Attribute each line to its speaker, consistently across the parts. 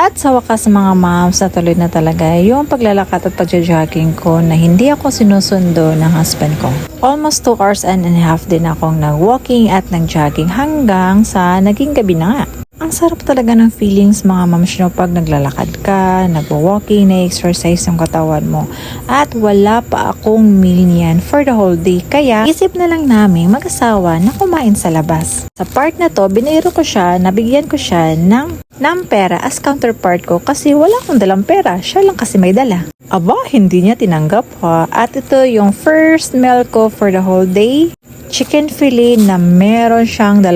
Speaker 1: At sa wakas mga moms, natuloy na talaga yung paglalakad at pagja-jogging ko na hindi ako sinusundo ng husband ko. Almost 2 hours and a half din akong nag-walking at nag-jogging hanggang sa naging gabi na nga. Ang sarap talaga ng feelings mga moms nyo pag naglalakad ka, nag-walking, na-exercise yung katawan mo. At wala pa akong meal niyan for the whole day. Kaya isip na lang namin mag-asawa na kumain sa labas. Sa part na to, biniro ko siya, nabigyan ko siya ng pera as counterpart ko kasi wala akong dalang pera. Siya lang kasi may dala. Aba, hindi niya tinanggap ha. At ito yung first meal ko for the whole day. Chicken fillet na meron siyang 2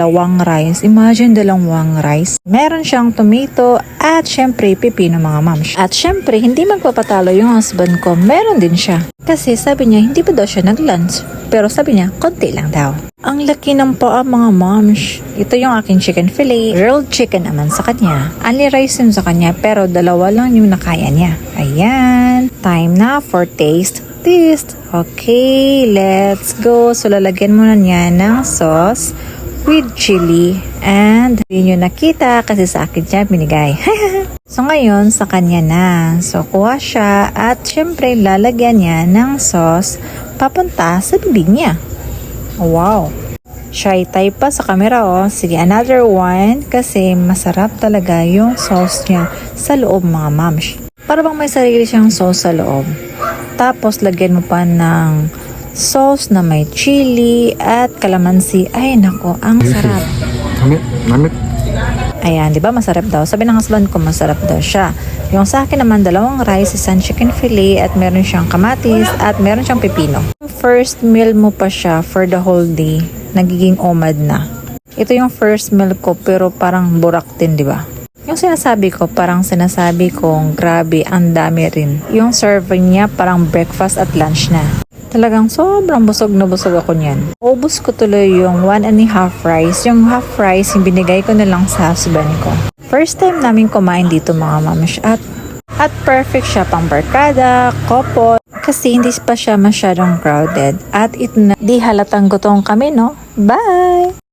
Speaker 1: rice. Imagine 2 rice. Meron siyang tomato at syempre pipino mga moms. At syempre hindi magpapatalo yung husband ko. Meron din siya. Kasi sabi niya hindi pa daw siya nag-lunch. Pero sabi niya konti lang daw. Ang laki ng paa mga moms. Ito yung aking chicken fillet. Grilled chicken naman sa kanya. Only rice yun sa kanya pero 2 lang yung nakaya niya. Ayan. Time na for taste. Okay, let's go. So, lalagyan mo na niya ng sauce with chili. And, hindi nyo nakita kasi sa akin siya binigay. So, ngayon, sa kanya na. So, kuha siya at syempre, lalagyan niya ng sauce papunta sa bibig niya. Wow! Shy type pa sa camera, oh. Sige, another one kasi masarap talaga yung sauce niya sa loob, mga moms. Para bang may sarili siyang sauce sa loob. Tapos, lagyan mo pa ng sauce na may chili at calamansi. Ay, nako, ang sarap.
Speaker 2: Namit.
Speaker 1: Ayan, di ba masarap daw? Sabi ng husband ko, masarap daw siya. Yung sa akin naman, 2 rice, 1 chicken fillet, at meron siyang kamatis, at meron siyang pepino. First meal mo pa siya for the whole day, nagiging omad na. Ito yung first meal ko, pero parang burak din, di ba? Yung sinasabi ko, parang sinasabi kong grabe, ang dami rin. Yung serving niya parang breakfast at lunch na. Talagang sobrang busog na busog ako niyan. Ubus ko tuloy yung 1.5 rice. Yung half rice, yung binigay ko na lang sa husband ko. First time namin kumain dito mga mamash. At perfect siya pang barkada, couple. Kasi hindi pa siya masyadong crowded. At di halatang gutom kami, no? Bye!